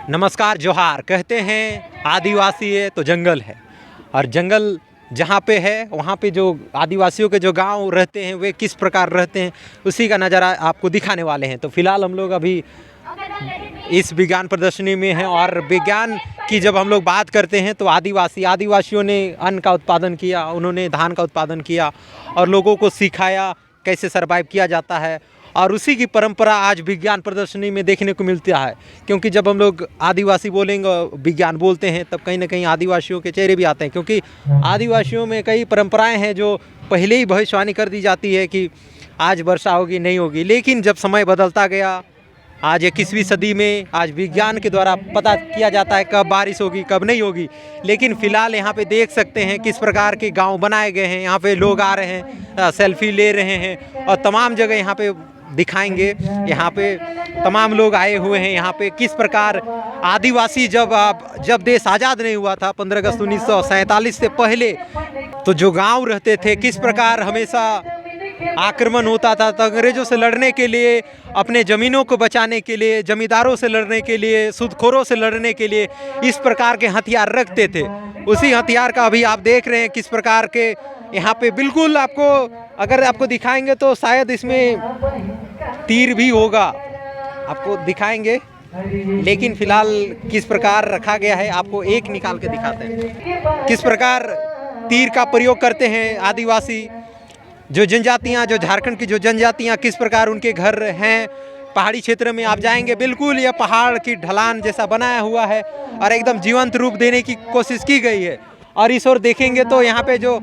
नमस्कार जोहार। कहते हैं आदिवासी है तो जंगल है, और जंगल जहाँ पे है वहाँ पे जो आदिवासियों के जो गांव रहते हैं वे किस प्रकार रहते हैं उसी का नज़ारा आपको दिखाने वाले हैं। तो फिलहाल हम लोग अभी इस विज्ञान प्रदर्शनी में हैं, और विज्ञान की जब हम लोग बात करते हैं तो आदिवासियों ने अन्न का उत्पादन किया, उन्होंने धान का उत्पादन किया और लोगों को सिखाया कैसे सरवाइव किया जाता है, और उसी की परंपरा आज विज्ञान प्रदर्शनी में देखने को मिलता है। क्योंकि जब हम लोग आदिवासी बोलेंगे, विज्ञान बोलते हैं, तब कहीं ना कहीं आदिवासियों के चेहरे भी आते हैं, क्योंकि आदिवासियों में कई परंपराएं हैं जो पहले ही भविष्यवाणी कर दी जाती है कि आज वर्षा होगी नहीं होगी। लेकिन जब समय बदलता गया, आज 21वीं सदी में आज विज्ञान के द्वारा पता किया जाता है कब बारिश होगी कब नहीं होगी। लेकिन फ़िलहाल यहाँ पे देख सकते हैं किस प्रकार के गांव बनाए गए हैं। यहाँ पे लोग आ रहे हैं, सेल्फी ले रहे हैं, और तमाम जगह यहाँ पे दिखाएंगे। यहाँ पे तमाम लोग आए हुए हैं। यहाँ पे किस प्रकार आदिवासी जब देश आज़ाद नहीं हुआ था 15 अगस्त 1947 से पहले, तो जो गांव रहते थे किस प्रकार हमेशा आक्रमण होता था, तो अंग्रेज़ों से लड़ने के लिए, अपने ज़मीनों को बचाने के लिए, जमींदारों से लड़ने के लिए, सूदखोरों से लड़ने के लिए इस प्रकार के हथियार रखते थे। उसी हथियार का अभी आप देख रहे हैं किस प्रकार के यहाँ पे बिल्कुल आपको अगर आपको दिखाएंगे तो शायद इसमें तीर भी होगा, आपको दिखाएंगे। लेकिन फ़िलहाल किस प्रकार रखा गया है आपको एक निकाल के दिखाते हैं। किस प्रकार तीर का प्रयोग करते हैं आदिवासी जो जनजातियां, जो झारखंड की जो जनजातियां, किस प्रकार उनके घर हैं। पहाड़ी क्षेत्र में आप जाएंगे, बिल्कुल यह पहाड़ की ढलान जैसा बनाया हुआ है और एकदम जीवंत रूप देने की कोशिश की गई है। और इस ओर देखेंगे तो यहाँ पे जो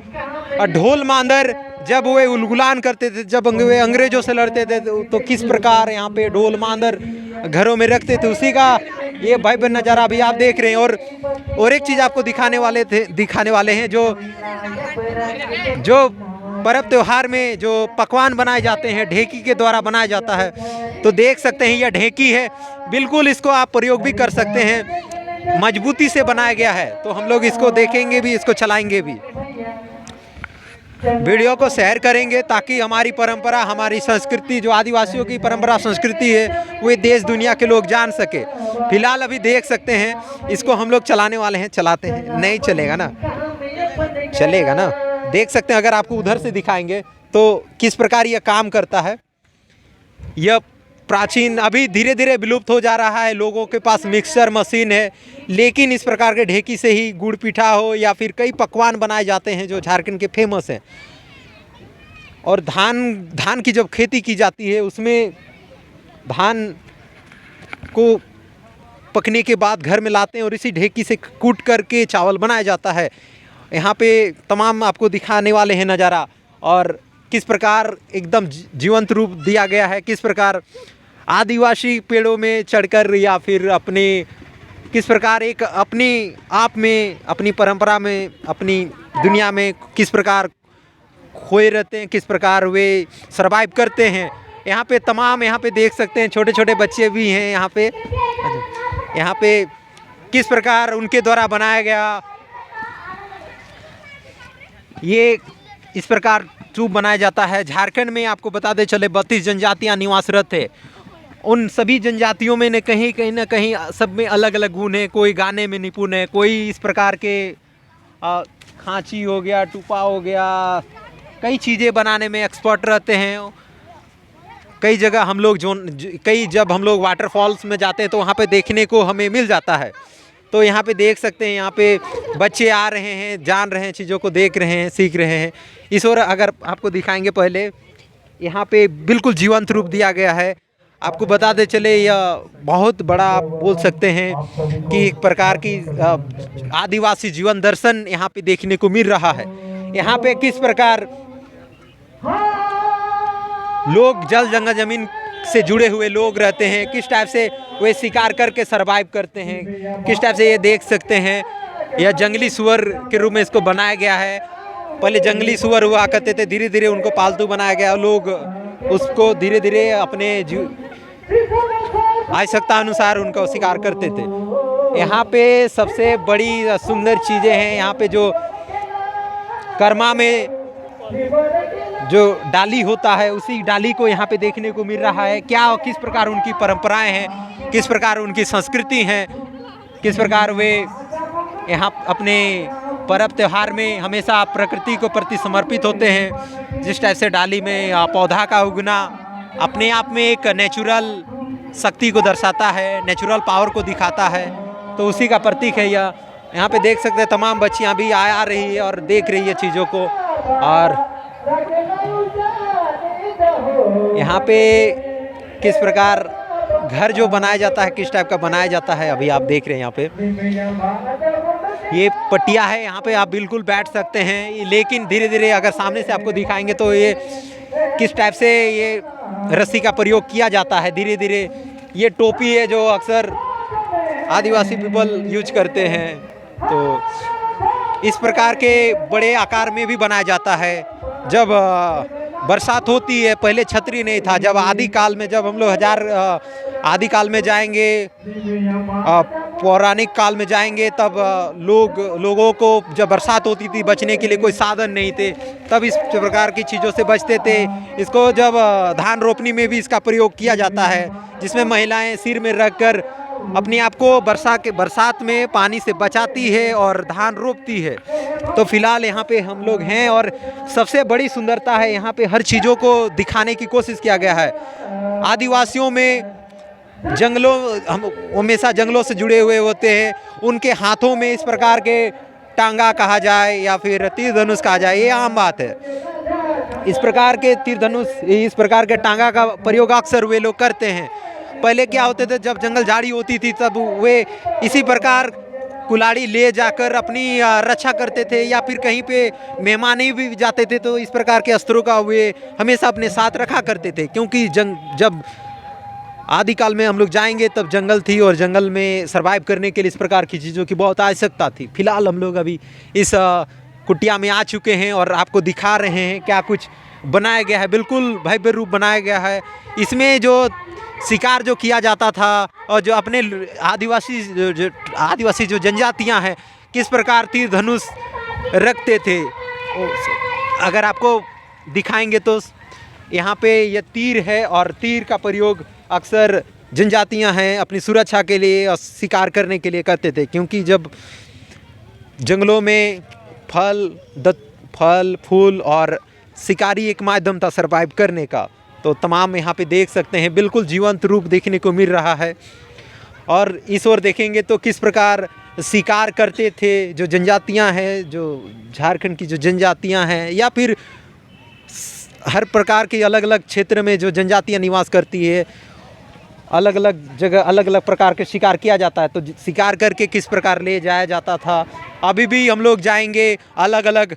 ढोल मांदर जब वे उलगुलान करते थे, जब वे अंग्रेज़ों से लड़ते थे, तो किस प्रकार यहाँ पे ढोल मांदर घरों में रखते थे, उसी का ये भव्य नज़ारा भी आप देख रहे हैं। और एक चीज़ आपको दिखाने वाले हैं जो पर्व त्यौहार में जो पकवान बनाए जाते हैं ढेकी के द्वारा बनाया जाता है। तो देख सकते हैं यह ढेकी है, बिल्कुल इसको आप प्रयोग भी कर सकते हैं, मजबूती से बनाया गया है। तो हम लोग इसको देखेंगे भी, इसको चलाएंगे भी, वीडियो को शेयर करेंगे ताकि हमारी परंपरा, हमारी संस्कृति, जो आदिवासियों की परंपरा संस्कृति है, वो देश दुनिया के लोग जान सके। फिलहाल अभी देख सकते हैं इसको हम लोग चलाने वाले हैं, चलाते हैं। नहीं चलेगा ना, चलेगा ना। देख सकते हैं, अगर आपको उधर से दिखाएंगे तो किस प्रकार यह काम करता है। यह प्राचीन अभी धीरे धीरे विलुप्त हो जा रहा है। लोगों के पास मिक्सर मशीन है, लेकिन इस प्रकार के ढेकी से ही गुड़ पीठा हो या फिर कई पकवान बनाए जाते हैं जो झारखंड के फेमस हैं। और धान की जब खेती की जाती है, उसमें धान को पकने के बाद घर में लाते हैं और इसी ढेकी से कूट करके चावल बनाया जाता है। यहाँ पे तमाम आपको दिखाने वाले हैं नज़ारा, और किस प्रकार एकदम जीवंत रूप दिया गया है। किस प्रकार आदिवासी पेड़ों में चढ़कर या फिर अपने किस प्रकार एक अपनी आप में, अपनी परंपरा में, अपनी दुनिया में किस प्रकार खोए रहते हैं, किस प्रकार वे सरवाइव करते हैं। यहाँ पे तमाम यहाँ पे देख सकते हैं छोटे छोटे बच्चे भी हैं। यहाँ पे किस प्रकार उनके द्वारा बनाया गया ये इस प्रकार चूब बनाया जाता है। झारखंड में आपको बता दें चले 32 जनजातियाँ निवासरत है। उन सभी जनजातियों में कहीं ना कहीं सब में अलग अलग गुण है। कोई गाने में निपुण है, कोई इस प्रकार के खांची हो गया, टूपा हो गया, कई चीज़ें बनाने में एक्सपर्ट रहते हैं। कई जगह हम लोग जब हम लोग वाटरफॉल्स में जाते हैं तो वहाँ पे देखने को हमें मिल जाता है। तो यहाँ पे देख सकते हैं, यहाँ पे बच्चे आ रहे हैं, जान रहे हैं, चीज़ों को देख रहे हैं, सीख रहे हैं। इस ओर अगर आपको दिखाएंगे, पहले यहाँ पे बिल्कुल जीवंत रूप दिया गया है। आपको बताते चले यह बहुत बड़ा आप बोल सकते हैं कि एक प्रकार की आदिवासी जीवन दर्शन यहाँ पे देखने को मिल रहा है। यहाँ पे किस प्रकार लोग जल जंगल जमीन से जुड़े हुए लोग रहते हैं, किस टाइप से वे शिकार करके सरवाइव करते हैं, किस टाइप से ये देख सकते हैं। यह जंगली सुअर के रूप में इसको बनाया गया है। पहले जंगली सुअर हुआ करते थे, धीरे धीरे उनको पालतू बनाया गया। लोग उसको धीरे धीरे अपने आवश्यकता अनुसार उनका शिकार करते थे। यहाँ पे सबसे बड़ी सुंदर चीज़ें हैं। यहाँ पे जो कर्मा में जो डाली होता है उसी डाली को यहाँ पे देखने को मिल रहा है। क्या किस प्रकार उनकी परंपराएं हैं, किस प्रकार उनकी संस्कृति है, किस प्रकार वे यहाँ अपने पर्व त्यौहार में हमेशा प्रकृति को प्रति समर्पित होते हैं। जिस टाइप से डाली में पौधा का उगना अपने आप में एक नेचुरल शक्ति को दर्शाता है, नेचुरल पावर को दिखाता है, तो उसी का प्रतीक है यह। यहाँ पे देख सकते हैं तमाम बच्चियाँ भी आ रही है और देख रही है चीज़ों को। और यहाँ पे किस प्रकार घर जो बनाया जाता है, किस टाइप का बनाया जाता है, अभी आप देख रहे हैं। यहाँ पे ये पट्टिया है, यहाँ पे आप बिल्कुल बैठ सकते हैं, लेकिन धीरे धीरे अगर सामने से आपको दिखाएंगे तो ये किस टाइप से ये रस्सी का प्रयोग किया जाता है धीरे धीरे। ये टोपी है जो अक्सर आदिवासी पीपल यूज करते हैं। तो इस प्रकार के बड़े आकार में भी बनाया जाता है। जब बरसात होती है, पहले छतरी नहीं था, जब आदिकाल में, जब हम लोग आदिकाल में जाएंगे, पौराणिक काल में जाएंगे, तब लोगों को जब बरसात होती थी बचने के लिए कोई साधन नहीं थे, तब इस प्रकार की चीज़ों से बचते थे। इसको जब धान रोपनी में भी इसका प्रयोग किया जाता है, जिसमें महिलाएं सिर में रखकर अपने आप को बरसात में पानी से बचाती है और धान रोपती है। तो फिलहाल यहाँ पे हम लोग हैं और सबसे बड़ी सुंदरता है यहाँ पे हर चीज़ों को दिखाने की कोशिश किया गया है। आदिवासियों में जंगलों, हम हमेशा जंगलों से जुड़े हुए होते हैं। उनके हाथों में इस प्रकार के टांगा कहा जाए या फिर तीर धनुष कहा जाए, ये आम बात है। इस प्रकार के तीर धनुष, इस प्रकार के टांगा का प्रयोग अक्सर वे लोग करते हैं। पहले क्या होते थे, जब जंगल झाड़ी होती थी तब वे इसी प्रकार कुल्हाड़ी ले जाकर अपनी रक्षा करते थे, या फिर कहीं पे मेहमानी भी जाते थे तो इस प्रकार के अस्त्रों का वे हमेशा अपने साथ रखा करते थे। क्योंकि जब आदिकाल में हम लोग जाएंगे तब जंगल थी और जंगल में सरवाइव करने के लिए इस प्रकार की चीज़ों की बहुत आवश्यकता थी। फिलहाल हम लोग अभी इस कुटिया में आ चुके हैं और आपको दिखा रहे हैं क्या कुछ बनाया गया है। बिल्कुल भव्य रूप बनाया गया है। इसमें जो शिकार जो किया जाता था और जो अपने आदिवासी जो जनजातियां हैं किस प्रकार तीर धनुष रखते थे, अगर आपको दिखाएंगे तो यहाँ पे ये तीर है और तीर का प्रयोग अक्सर जनजातियां हैं अपनी सुरक्षा के लिए और शिकार करने के लिए करते थे। क्योंकि जब जंगलों में फल फूल और शिकारी एक माध्यम था सरवाइव करने का, तो तमाम यहाँ पे देख सकते हैं बिल्कुल जीवंत रूप देखने को मिल रहा है। और इस ओर देखेंगे तो किस प्रकार शिकार करते थे जो जनजातियां हैं, जो झारखंड की जो जनजातियां हैं, या फिर हर प्रकार के अलग अलग क्षेत्र में जो जनजातियां निवास करती है, अलग अलग जगह अलग अलग प्रकार के शिकार किया जाता है। तो शिकार करके किस प्रकार ले जाया जाता था। अभी भी हम लोग जाएंगे अलग अलग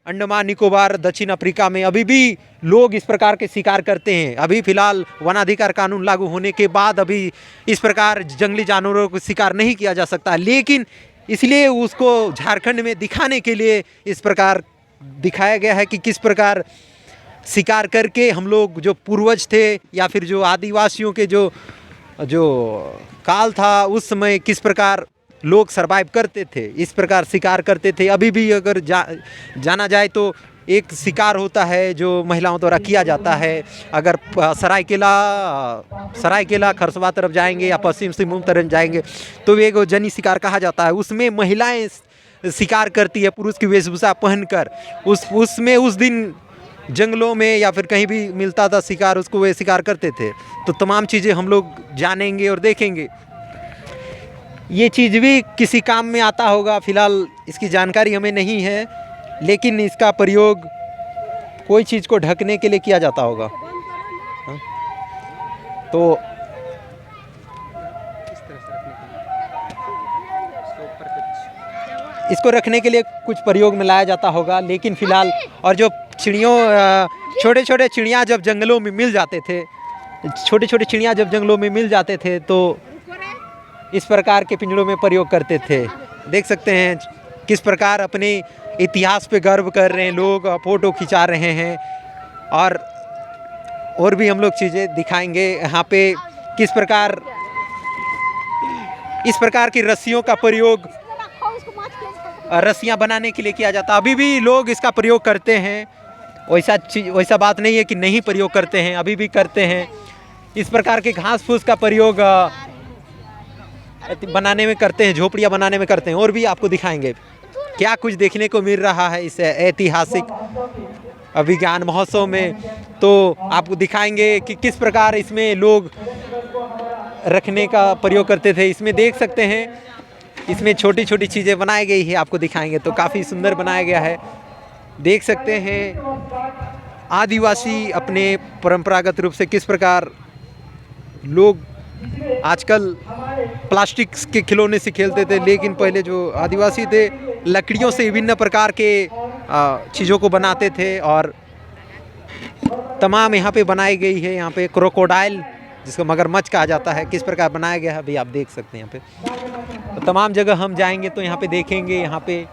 अंडमान निकोबार, दक्षिण अफ्रीका में अभी भी लोग इस प्रकार के शिकार करते हैं। अभी फ़िलहाल वनाधिकार कानून लागू होने के बाद अभी इस प्रकार जंगली जानवरों को शिकार नहीं किया जा सकता, लेकिन इसलिए उसको झारखंड में दिखाने के लिए इस प्रकार दिखाया गया है कि किस प्रकार शिकार करके हम लोग जो पूर्वज थे या फिर जो आदिवासियों के जो काल था उस समय किस प्रकार लोग सरवाइव करते थे, इस प्रकार शिकार करते थे। अभी भी अगर जाना जाए तो एक शिकार होता है जो महिलाओं द्वारा किया जाता है। अगर सरायकेला खरसवा तरफ जाएंगे या पश्चिम सिंहभूम तरफ जाएंगे तो एक जनी शिकार कहा जाता है। उसमें महिलाएं शिकार करती है पुरुष की वेशभूषा पहनकर। उसमें उस दिन जंगलों में या फिर कहीं भी मिलता था शिकार, उसको वे शिकार करते थे। तो तमाम चीज़ें हम लोग जानेंगे और देखेंगे। ये चीज़ भी किसी काम में आता होगा, फिलहाल इसकी जानकारी हमें नहीं है, लेकिन इसका प्रयोग कोई चीज़ को ढकने के लिए किया जाता होगा। हाँ? तो इसको रखने के लिए कुछ प्रयोग में लाया जाता होगा, लेकिन फिलहाल और जो छोटे छोटे चिड़िया जब जंगलों में मिल जाते थे, तो इस प्रकार के पिंजड़ों में प्रयोग करते थे। देख सकते हैं किस प्रकार अपने इतिहास पे गर्व कर रहे हैं लोग, फ़ोटो खिंचा रहे हैं। और भी हम लोग चीज़ें दिखाएंगे यहाँ पे किस प्रकार इस प्रकार की रस्सियों का प्रयोग रस्सियाँ बनाने के लिए किया जाता है। अभी भी लोग इसका प्रयोग करते हैं वैसा बात नहीं है कि नहीं प्रयोग करते हैं, अभी भी करते हैं। इस प्रकार के घास फूस का प्रयोग बनाने में करते हैं, झोपड़ियाँ बनाने में करते हैं। और भी आपको दिखाएंगे क्या कुछ देखने को मिल रहा है इस ऐतिहासिक विज्ञान महोत्सव में। तो आपको दिखाएंगे कि किस प्रकार इसमें लोग रखने का प्रयोग करते थे। इसमें देख सकते हैं, इसमें छोटी छोटी चीज़ें बनाई गई है, आपको दिखाएंगे तो काफ़ी सुंदर बनाया गया है। देख सकते हैं आदिवासी अपने परंपरागत रूप से किस प्रकार लोग आजकल प्लास्टिक के खिलौने से खेलते थे, लेकिन पहले जो आदिवासी थे लकड़ियों से विभिन्न प्रकार के चीज़ों को बनाते थे। और तमाम यहाँ पे बनाई गई है। यहाँ पे क्रोकोडाइल, जिसको मगरमच्छ कहा जाता है, किस प्रकार बनाया गया है अभी आप देख सकते हैं। यहाँ पे तो तमाम जगह हम जाएंगे तो यहाँ पे देखेंगे। यहाँ पे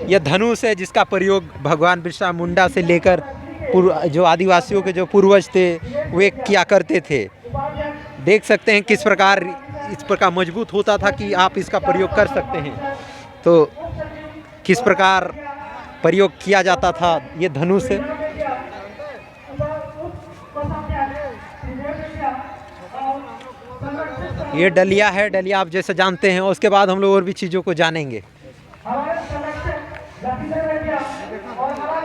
यह धनुष है जिसका प्रयोग भगवान बिरसा मुंडा से लेकर जो आदिवासियों के जो पूर्वज थे वे किया करते थे। देख सकते हैं किस प्रकार इस प्रकार मजबूत होता था कि आप इसका प्रयोग कर सकते हैं। तो किस प्रकार प्रयोग किया जाता था ये धनुष है। ये डलिया है, डलिया आप जैसे जानते हैं। उसके बाद हम लोग और भी चीज़ों को जानेंगे।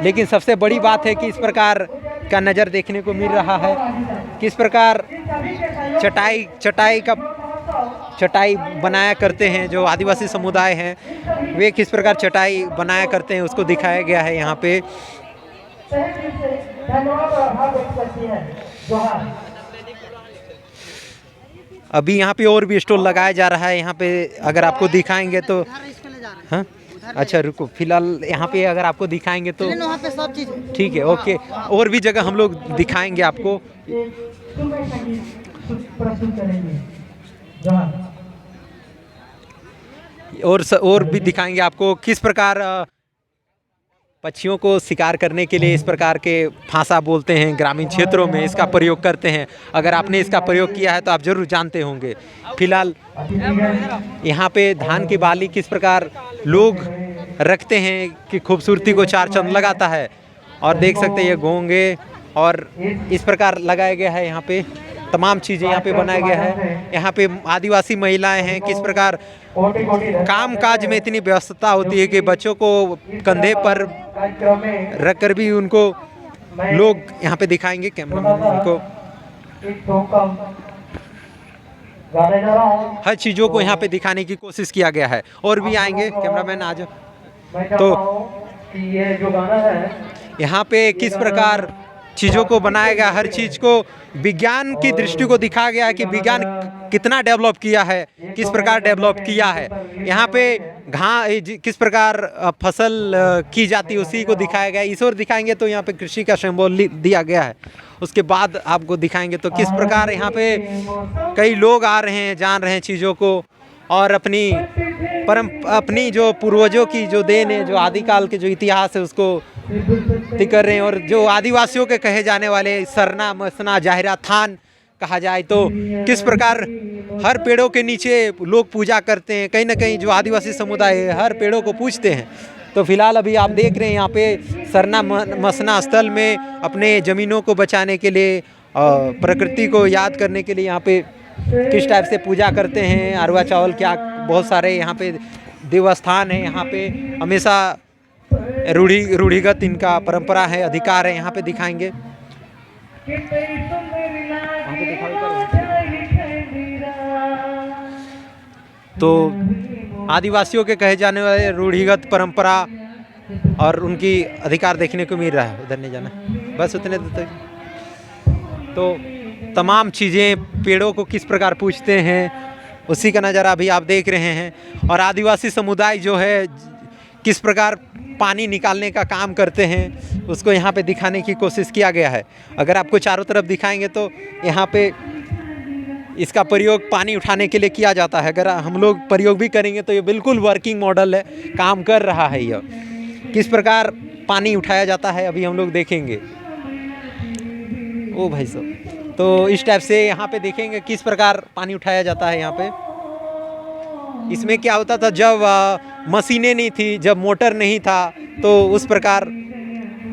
लेकिन सबसे बड़ी बात है कि इस प्रकार का नज़र देखने को मिल रहा है, किस प्रकार चटाई बनाया करते हैं। जो आदिवासी समुदाय हैं वे किस प्रकार चटाई बनाया करते हैं उसको दिखाया गया है यहाँ पे। अभी यहाँ पे और भी स्टॉल लगाया जा रहा है। यहाँ पे अगर आपको दिखाएंगे तो हाँ, अच्छा रुको, फिलहाल यहाँ पे अगर आपको दिखाएंगे तो वहाँ पे सब चीज़ ठीक है, ओके। और भी जगह हम लोग दिखाएंगे आपको और भी दिखाएंगे आपको किस प्रकार पक्षियों को शिकार करने के लिए इस प्रकार के फांसा बोलते हैं, ग्रामीण क्षेत्रों में इसका प्रयोग करते हैं। अगर आपने इसका प्रयोग किया है तो आप जरूर जानते होंगे। फिलहाल यहाँ पे धान की बाली किस प्रकार लोग रखते हैं कि खूबसूरती को चार चांद लगाता है। और देख सकते हैं ये घोंगे और इस प्रकार लगाया गया है। यहाँ पे तमाम चीज़ें यहाँ पे बनाया गया है। यहाँ पे आदिवासी महिलाएं हैं, किस प्रकार काम काज में इतनी व्यस्तता होती है कि बच्चों को कंधे पर रख कर भी उनको लोग यहाँ पे दिखाएंगे। कैमरामैन उनको हर चीज़ों को यहाँ पे दिखाने की कोशिश किया गया है। और भी आएंगे, कैमरामैन आ जाओ। तो यहाँ पे किस प्रकार चीज़ों को बनाया गया, हर चीज़ को विज्ञान की दृष्टि को दिखाया गया है कि विज्ञान कितना डेवलप किया है, किस प्रकार डेवलप किया है। यहाँ पे किस प्रकार फसल की जाती है उसी को दिखाया गया है। इस ओर दिखाएंगे तो यहाँ पे कृषि का सिंबल दिया गया है। उसके बाद आपको दिखाएंगे तो किस प्रकार यहाँ पे कई लोग आ रहे हैं, जान रहे हैं चीज़ों को और अपनी जो पूर्वजों की जो देन है, जो आदिकाल के जो इतिहास है उसको कर रहे हैं। और जो आदिवासियों के कहे जाने वाले सरना मसना जाहिरा थान कहा जाए तो किस प्रकार हर पेड़ों के नीचे लोग पूजा करते हैं। कहीं ना कहीं जो आदिवासी समुदाय है हर पेड़ों को पूजते हैं। तो फिलहाल अभी आप देख रहे हैं यहाँ पे सरना मसना स्थल में अपने ज़मीनों को बचाने के लिए, प्रकृति को याद करने के लिए यहाँ पे किस टाइप से पूजा करते हैं। अरवा चावल क्या बहुत सारे यहाँ पे देवस्थान है। यहाँ पे हमेशा रूढ़िगत इनका परंपरा है, अधिकार है। यहाँ पे दिखाएंगे, तो आदिवासियों के कहे जाने वाले रूढ़िगत परंपरा और उनकी अधिकार देखने को मिल रहा है। उधर नहीं जाना, बस उतने तक। तो तमाम चीज़ें पेड़ों को किस प्रकार पूछते हैं उसी का नज़ारा अभी आप देख रहे हैं। और आदिवासी समुदाय जो है किस प्रकार पानी निकालने का काम करते हैं उसको यहाँ पे दिखाने की कोशिश किया गया है। अगर आपको चारों तरफ दिखाएंगे तो यहाँ पे इसका प्रयोग पानी उठाने के लिए किया जाता है। अगर हम लोग प्रयोग भी करेंगे तो ये बिल्कुल वर्किंग मॉडल है, काम कर रहा है। यह किस प्रकार पानी उठाया जाता है अभी हम लोग देखेंगे। ओ भाई साहब, तो इस टाइप से यहाँ पे देखेंगे किस प्रकार पानी उठाया जाता है। यहाँ पे इसमें क्या होता था, जब मशीनें नहीं थी, जब मोटर नहीं था, तो उस प्रकार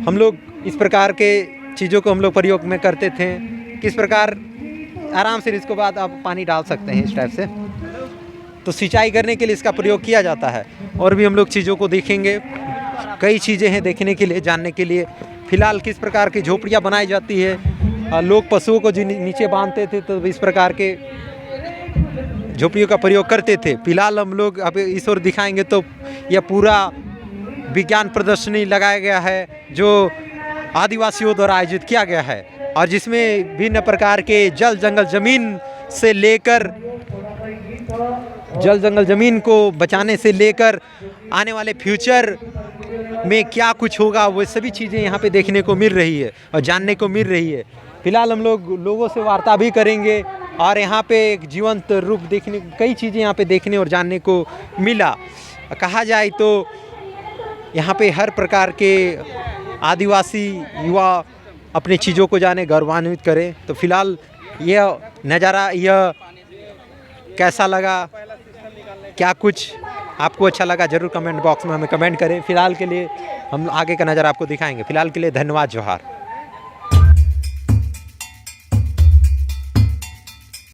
हम लोग इस प्रकार के चीज़ों को हम लोग प्रयोग में करते थे। किस प्रकार आराम से इसको बाद आप पानी डाल सकते हैं इस टाइप से, तो सिंचाई करने के लिए इसका प्रयोग किया जाता है। और भी हम लोग चीज़ों को देखेंगे, कई चीज़ें हैं देखने के लिए, जानने के लिए। फिलहाल किस प्रकार की झोपड़ियाँ बनाई जाती है, लोग पशुओं को नीचे बांधते थे तो इस प्रकार के झोपड़ियों का प्रयोग करते थे। फिलहाल हम लोग अब इस ओर दिखाएंगे तो यह पूरा विज्ञान प्रदर्शनी लगाया गया है जो आदिवासियों द्वारा आयोजित किया गया है, और जिसमें भिन्न प्रकार के जल जंगल ज़मीन से लेकर, जल जंगल ज़मीन को बचाने से लेकर आने वाले फ्यूचर में क्या कुछ होगा, वो सभी चीज़ें यहाँ पे देखने को मिल रही है और जानने को मिल रही है। फिलहाल हम लोगों से वार्ता भी करेंगे, और यहाँ पे एक जीवंत रूप देखने, कई चीज़ें यहाँ पे देखने और जानने को मिला। कहा जाए तो यहाँ पे हर प्रकार के आदिवासी युवा अपनी चीज़ों को जाने, गौरवान्वित करें। तो फिलहाल यह नज़ारा, यह कैसा लगा, क्या कुछ आपको अच्छा लगा, ज़रूर कमेंट बॉक्स में हमें कमेंट करें। फिलहाल के लिए हम आगे का नज़ारा आपको दिखाएंगे। फिलहाल के लिए धन्यवाद, जोहार।